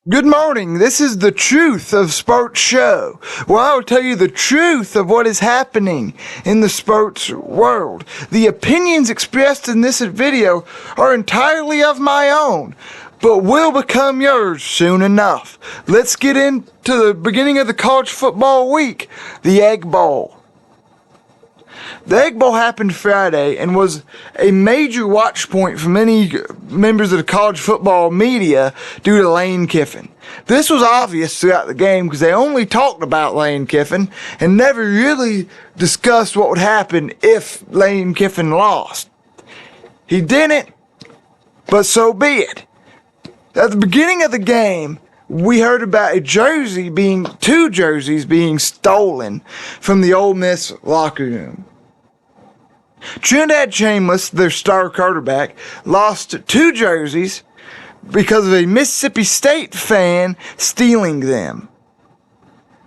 Good morning. This is the Truth of Sports Show, where I will tell you the truth of what is happening in the sports world. The opinions expressed in this video are entirely of my own, but will become yours soon enough. Let's get into the beginning of the college football week, the Egg Bowl. The Egg Bowl happened Friday and was a major watch point for many members of the college football media due to Lane Kiffin. This was obvious throughout the game because they only talked about Lane Kiffin and never really discussed what would happen if Lane Kiffin lost. He didn't, but so be it. At the beginning of the game, we heard about two jerseys being stolen from the Ole Miss locker room. Trinidad Shameless, their star quarterback, lost two jerseys because of a Mississippi State fan stealing them.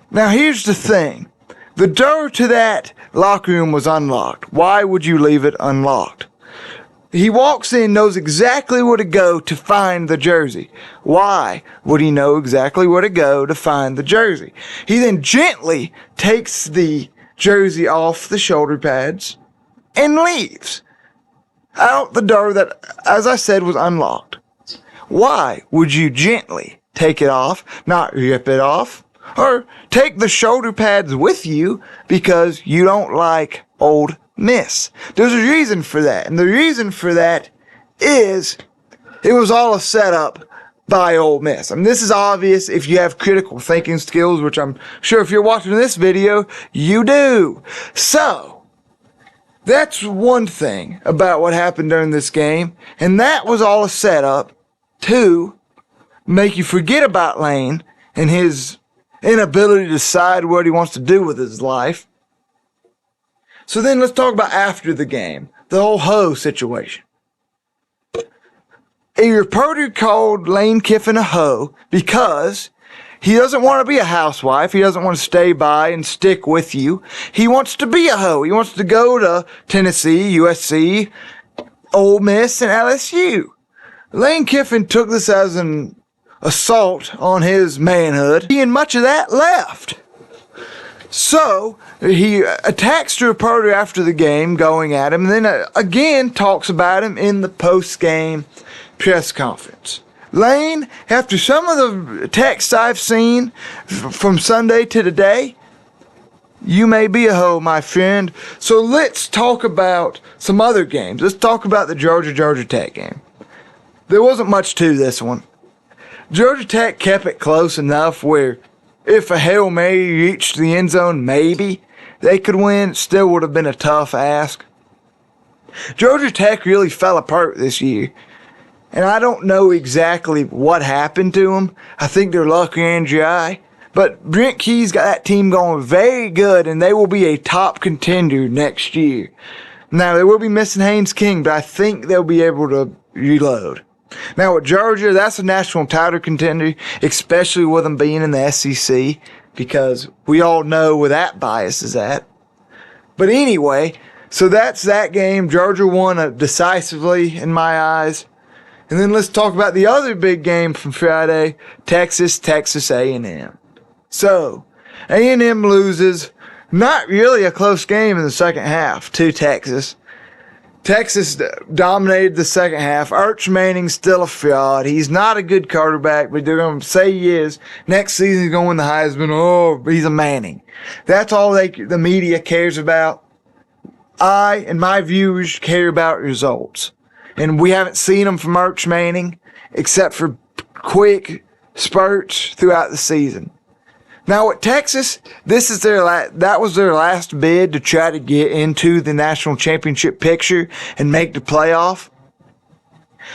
Now here's the thing. The door to that locker room was unlocked. Why would you leave it unlocked? He walks in, knows exactly where to go to find the jersey. Why would he know exactly where to go to find the jersey? He then gently takes the jersey off the shoulder pads and leaves out the door that, as I said, was unlocked. Why would you gently take it off, not rip it off, or take the shoulder pads with you because you don't like Ole Miss? There's a reason for that, and the reason for that is it was all a setup by Ole Miss. I mean, this is obvious if you have critical thinking skills, which I'm sure if you're watching this video, you do. So, that's one thing about what happened during this game, and that was all a setup to make you forget about Lane and his inability to decide what he wants to do with his life. So then let's talk about after the game, the whole hoe situation. A reporter called Lane Kiffin a hoe because he doesn't want to be a housewife. He doesn't want to stay by and stick with you. He wants to be a hoe. He wants to go to Tennessee, USC, Ole Miss, and LSU. Lane Kiffin took this as an assault on his manhood, and much of that left. So he attacks the reporter after the game, going at him, and then again talks about him in the post-game press conference. Lane, after some of the texts I've seen from Sunday to today, you may be a hoe, my friend. So let's talk about some other games. Let's talk about the Georgia Tech game. There wasn't much to this one. Georgia Tech kept it close enough where if a Hail Mary reached the end zone, maybe they could win. It still would have been a tough ask. Georgia Tech really fell apart this year. And I don't know exactly what happened to them. I think their luck ran dry. But Brent Key's got that team going very good, and they will be a top contender next year. Now, they will be missing Haynes King, but I think they'll be able to reload. Now, with Georgia, that's a national title contender, especially with them being in the SEC, because we all know where that bias is at. But anyway, so that's that game. Georgia won decisively in my eyes. And then let's talk about the other big game from Friday, Texas A&M. So, A&M loses, not really a close game in the second half to Texas. Texas dominated the second half. Arch Manning's still a fraud. He's not a good quarterback, but they're going to say he is. Next season he's going to win the Heisman. Oh, he's a Manning. That's all the media cares about. I and my viewers care about results. And we haven't seen them from Arch Manning except for quick spurts throughout the season. Now with Texas, that was their last bid to try to get into the national championship picture and make the playoff.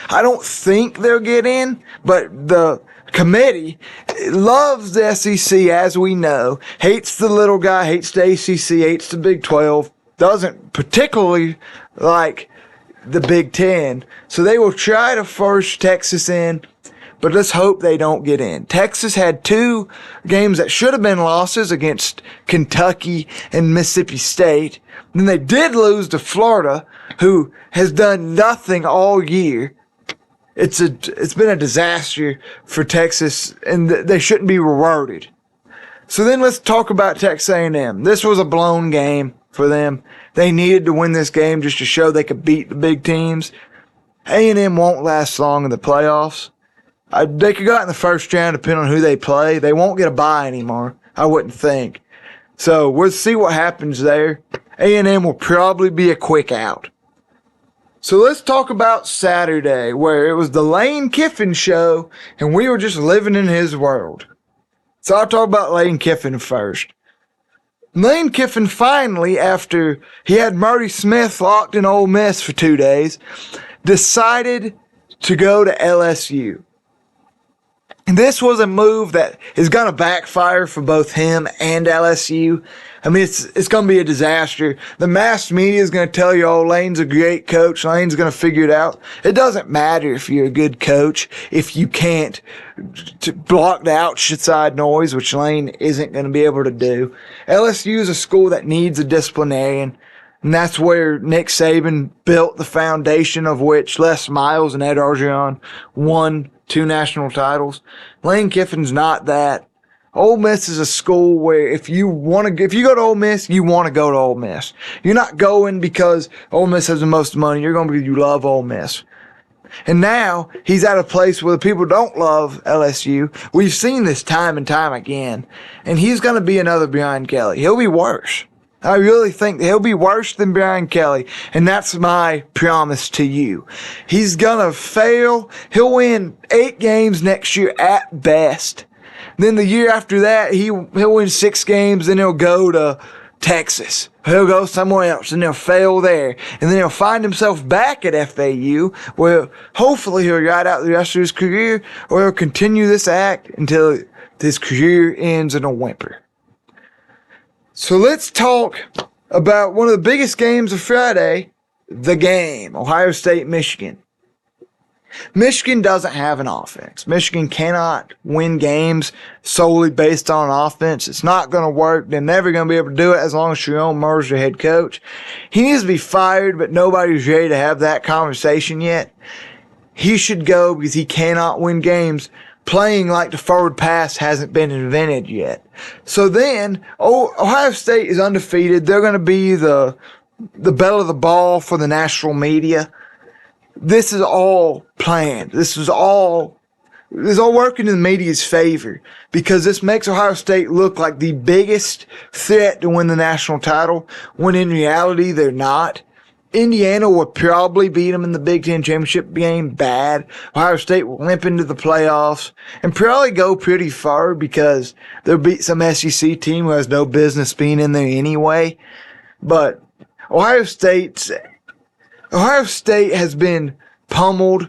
I don't think they'll get in, but the committee loves the SEC, as we know, hates the little guy, hates the ACC, hates the Big 12, doesn't particularly like the Big 10. So they will try to force Texas in, but let's hope they don't get in. Texas had two games that should have been losses against Kentucky and Mississippi State. Then they did lose to Florida, who has done nothing all year it's been a disaster for Texas, and they shouldn't be rewarded. So then let's talk about Texas A&M. This was a blown game for them. They needed to win this game just to show they could beat the big teams. A&M won't last long in the playoffs. They could go out in the first round depending on who they play. They won't get a bye anymore, I wouldn't think. So we'll see what happens there. A&M will probably be a quick out. So let's talk about Saturday, where it was the Lane Kiffin show, and we were just living in his world. So I'll talk about Lane Kiffin first. Lane Kiffin finally, after he had Murray Smith locked in Ole Miss for 2 days, decided to go to LSU. And this was a move that is going to backfire for both him and LSU. I mean, it's going to be a disaster. The mass media is going to tell you, oh, Lane's a great coach. Lane's going to figure it out. It doesn't matter if you're a good coach if you can't block the outside noise, which Lane isn't going to be able to do. LSU is a school that needs a disciplinarian, and that's where Nick Saban built the foundation of which Les Miles and Ed Orgeron won 2 national titles. Lane Kiffin's not that. Ole Miss is a school where if you go to Ole Miss, you want to go to Ole Miss. You're not going because Ole Miss has the most money. You're going because you love Ole Miss. And now he's at a place where the people don't love LSU. We've seen this time and time again. And he's going to be another Brian Kelly. He'll be worse. I really think he'll be worse than Brian Kelly. And that's my promise to you. He's going to fail. He'll win 8 games next year at best. Then the year after that, he'll win 6 games, then he'll go to Texas. He'll go somewhere else, and he'll fail there. And then he'll find himself back at FAU, where hopefully he'll ride out the rest of his career, or he'll continue this act until his career ends in a whimper. So let's talk about one of the biggest games of Friday, the game, Ohio State, Michigan. Michigan doesn't have an offense. Michigan cannot win games solely based on offense. It's not going to work. They're never going to be able to do it as long as Jerome Murray's your head coach. He needs to be fired, but nobody's ready to have that conversation yet. He should go because he cannot win games playing like the forward pass hasn't been invented yet. So then, Ohio State is undefeated. They're going to be the belle of the ball for the national media. This is all planned. This is all working in the media's favor because this makes Ohio State look like the biggest threat to win the national title when in reality they're not. Indiana will probably beat them in the Big Ten championship game bad. Ohio State will limp into the playoffs and probably go pretty far because they'll beat some SEC team who has no business being in there anyway. But Ohio State has been pummeled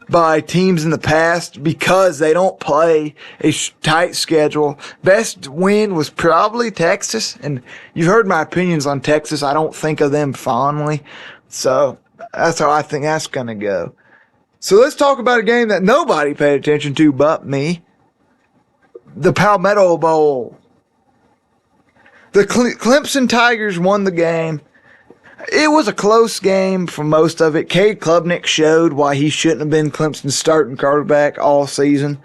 by teams in the past because they don't play a tight schedule. Best win was probably Texas, and you've heard my opinions on Texas. I don't think of them fondly, so that's how I think that's going to go. So let's talk about a game that nobody paid attention to but me, the Palmetto Bowl. The Clemson Tigers won the game. It was a close game for most of it. Cade Klubnik showed why he shouldn't have been Clemson's starting quarterback all season.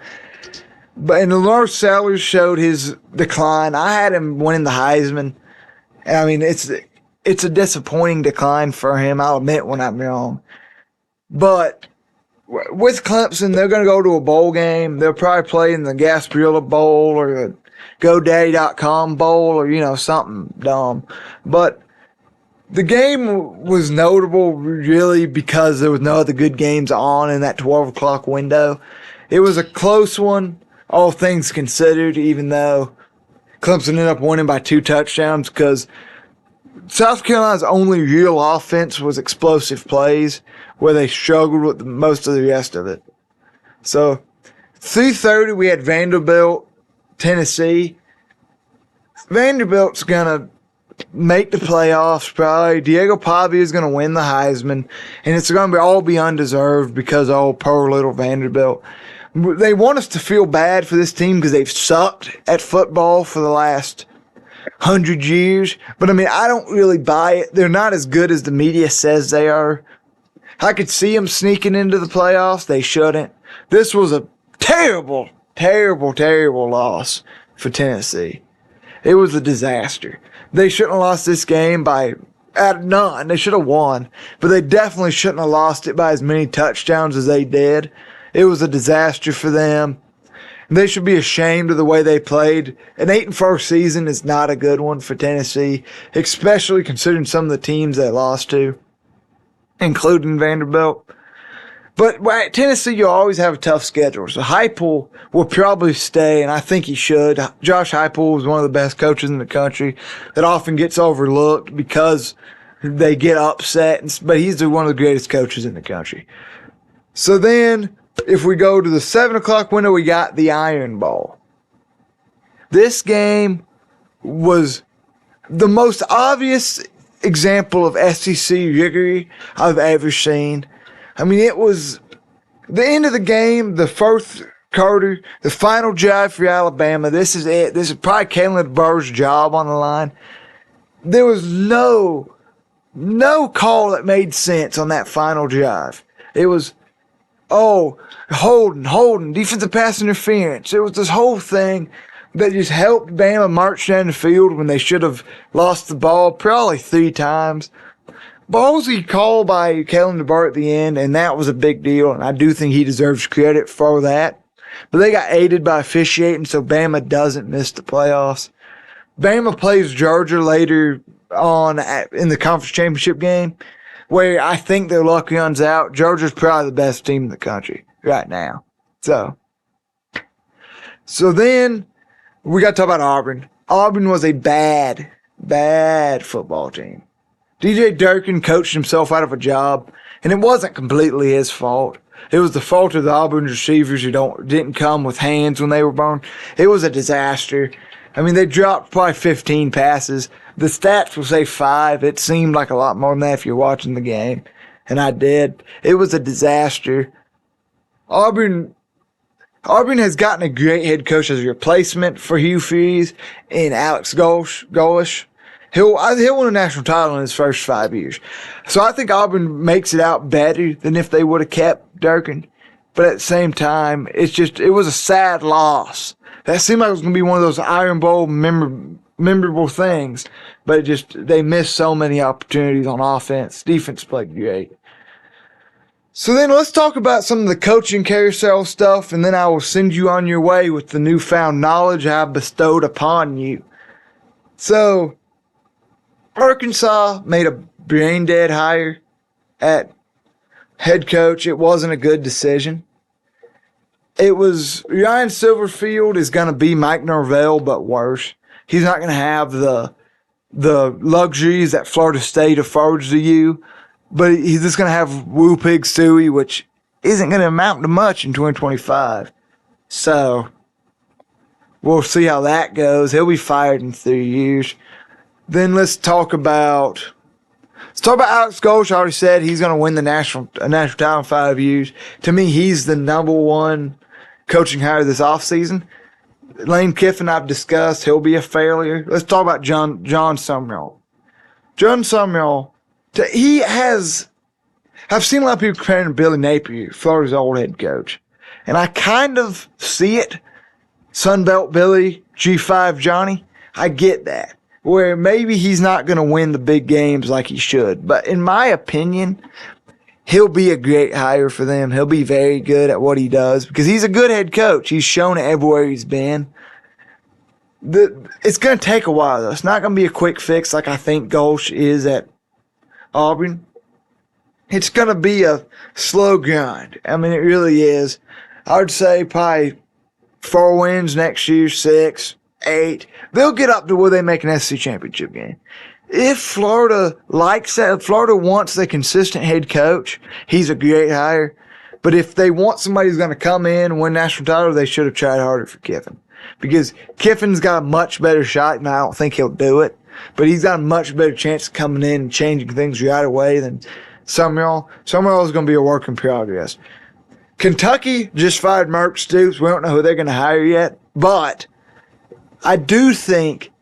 And Lamar Sellers showed his decline. I had him winning the Heisman. I mean, it's a disappointing decline for him. I'll admit when I'm wrong. But with Clemson, they're going to go to a bowl game. They'll probably play in the Gasparilla Bowl or the GoDaddy.com Bowl or, something dumb. But the game was notable really because there was no other good games on in that 12 o'clock window. It was a close one, all things considered, even though Clemson ended up winning by 2 touchdowns because South Carolina's only real offense was explosive plays where they struggled with most of the rest of it. So 3:30 we had Vanderbilt, Tennessee. Vanderbilt's going to make the playoffs probably. Diego Pavia is going to win the Heisman, and it's going to all be undeserved because poor little Vanderbilt. They want us to feel bad for this team because they've sucked at football for the last 100 years. But I mean, I don't really buy it. They're not as good as the media says they are. I could see them sneaking into the playoffs. They shouldn't. This was a terrible, terrible, terrible loss for Tennessee. It was a disaster. They shouldn't have lost this game by none. They should have won, but they definitely shouldn't have lost it by as many touchdowns as they did. It was a disaster for them. They should be ashamed of the way they played. An 8-4 season is not a good one for Tennessee, especially considering some of the teams they lost to, including Vanderbilt. But at Tennessee, you'll always have a tough schedule. So Heupel will probably stay, and I think he should. Josh Heupel is one of the best coaches in the country that often gets overlooked because they get upset, but he's one of the greatest coaches in the country. So then, if we go to the 7 o'clock window, we got the Iron Bowl. This game was the most obvious example of SEC rigor I've ever seen. I mean, it was the end of the game, the fourth quarter, the final drive for Alabama. This is it. This is probably Kalen DeBoer's job on the line. There was no call that made sense on that final drive. It was, holding, defensive pass interference. It was this whole thing that just helped Bama march down the field when they should have lost the ball probably 3 times. Ballsy call by Kalen DeBoer at the end, and that was a big deal, and I do think he deserves credit for that. But they got aided by officiating, so Bama doesn't miss the playoffs. Bama plays Georgia later on in the conference championship game, where I think their luck runs out. Georgia's probably the best team in the country right now. So then we got to talk about Auburn. Auburn was a bad football team. DJ Durkin coached himself out of a job, and it wasn't completely his fault. It was the fault of the Auburn receivers who didn't come with hands when they were born. It was a disaster. I mean, they dropped probably 15 passes. The stats will say 5. It seemed like a lot more than that if you're watching the game, and I did. It was a disaster. Auburn has gotten a great head coach as a replacement for Hugh Freeze and Alex Golesh. He'll win a national title in his first 5 years. So I think Auburn makes it out better than if they would have kept Durkin. But at the same time, it was a sad loss. That seemed like it was going to be one of those Iron Bowl memorable things. But they missed so many opportunities on offense. Defense played great. So then let's talk about some of the coaching carousel stuff, and then I will send you on your way with the newfound knowledge I have bestowed upon you. So, Arkansas made a brain-dead hire at head coach. It wasn't a good decision. It was Ryan Silverfield is going to be Mike Norvell, but worse. He's not going to have the luxuries that Florida State affords to you, but he's just going to have Woo Pig Suey, which isn't going to amount to much in 2025. So, we'll see how that goes. He'll be fired in 3 years. Then let's talk about Alex Golesh. I already said he's going to win the national title in 5 years. To me, he's the number one coaching hire this offseason. Lane Kiffin, I've discussed. He'll be a failure. Let's talk about John Sumrall. John Sumrall, I've seen a lot of people comparing to Billy Napier, Florida's old head coach. And I kind of see it. Sunbelt Billy, G5 Johnny. I get that. Where maybe he's not going to win the big games like he should. But in my opinion, he'll be a great hire for them. He'll be very good at what he does because he's a good head coach. He's shown it everywhere he's been. It's going to take a while, though. It's not going to be a quick fix like I think Golesh is at Auburn. It's going to be a slow grind. I mean, it really is. I would say probably 4 wins next year, 6, 8. They'll get up to where they make an SEC championship game. If Florida likes that, if Florida wants a consistent head coach, he's a great hire. But if they want somebody who's going to come in and win national title, they should have tried harder for Kiffin. Because Kiffin's got a much better shot, and I don't think he'll do it. But he's got a much better chance of coming in and changing things right away than Sumrall. Sumrall is going to be a work in progress. Kentucky just fired Mark Stoops. We don't know who they're going to hire yet. But I do think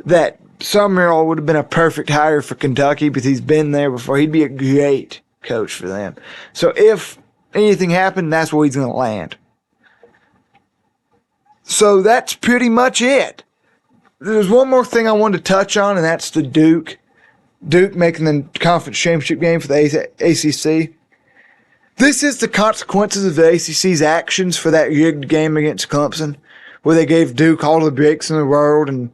that Sumrall would have been a perfect hire for Kentucky because he's been there before. He'd be a great coach for them. So if anything happened, that's where he's going to land. So that's pretty much it. There's one more thing I wanted to touch on, and that's the Duke. Duke making the conference championship game for the ACC. This is the consequences of the ACC's actions for that rigged game against Clemson, where they gave Duke all the breaks in the world and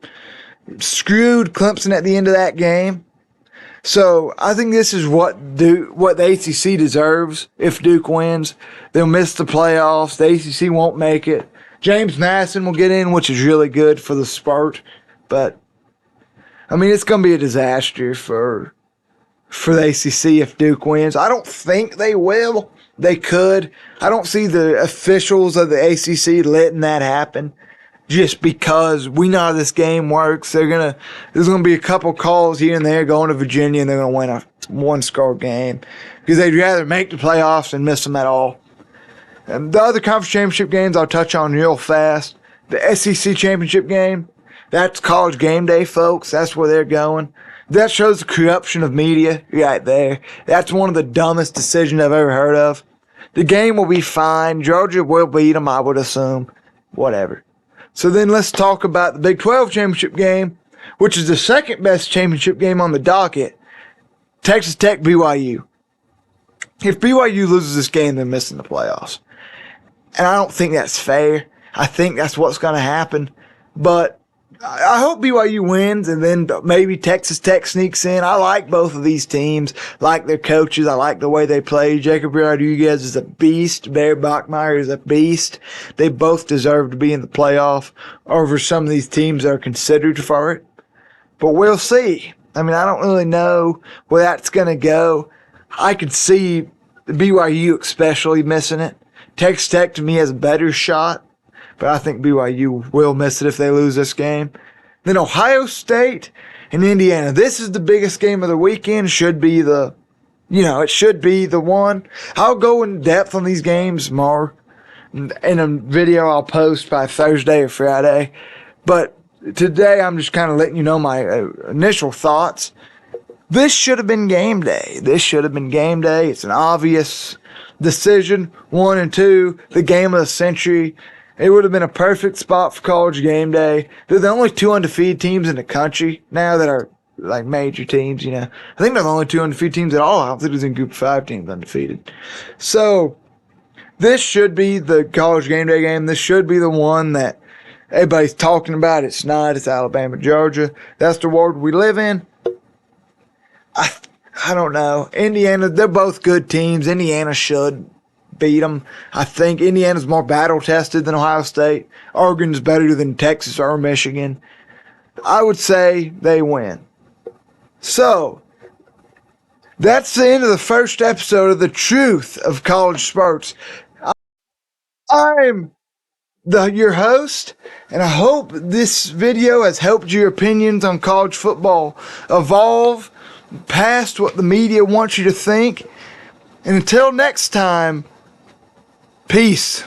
screwed Clemson at the end of that game. So I think this is what the ACC deserves. If Duke wins, they'll miss the playoffs. The ACC won't make it. James Madison will get in, which is really good for the sport. But, I mean, it's going to be a disaster for the ACC if Duke wins. I don't think they will. They could. I don't see the officials of the ACC letting that happen just because we know how this game works. There's going to be a couple calls here and there going to Virginia, and they're going to win a one-score game because they'd rather make the playoffs than miss them at all. And the other conference championship games I'll touch on real fast. The SEC championship game, that's College Game Day, folks. That's where they're going. That shows the corruption of media right there. That's one of the dumbest decisions I've ever heard of. The game will be fine. Georgia will beat them, I would assume. Whatever. So then let's talk about the Big 12 championship game, which is the second best championship game on the docket. Texas Tech, BYU. If BYU loses this game, they're missing the playoffs. And I don't think that's fair. I think that's what's going to happen. But I hope BYU wins and then maybe Texas Tech sneaks in. I like both of these teams. I like their coaches. I like the way they play. Jacob Rodriguez is a beast. Barry Bachmeier is a beast. They both deserve to be in the playoff over some of these teams that are considered for it. But we'll see. I mean, I don't really know where that's going to go. I could see BYU especially missing it. Texas Tech to me has a better shot, but I think BYU will miss it if they lose this game. Then Ohio State and Indiana. This is the biggest game of the weekend. It should be the one. I'll go in depth on these games more in a video I'll post by Thursday or Friday. But today I'm just kind of letting you know my initial thoughts. This should have been game day. It's an obvious decision. 1 and 2, the game of the century. It would have been a perfect spot for College Game Day. They're the only 2 undefeated teams in the country now that are like major teams, you know. I think they're the only 2 undefeated teams at all. I don't think there's in Group 5 teams undefeated. So this should be the College Game Day game. This should be the one that everybody's talking about. It's not. It's Alabama, Georgia. That's the world we live in. I don't know. Indiana, they're both good teams. Indiana should beat them. I think Indiana's more battle-tested than Ohio State. Oregon's better than Texas or Michigan. I would say they win. So, that's the end of the first episode of The Truth of College Sports. I'm your host, and I hope this video has helped your opinions on college football evolve past what the media wants you to think. And until next time, peace.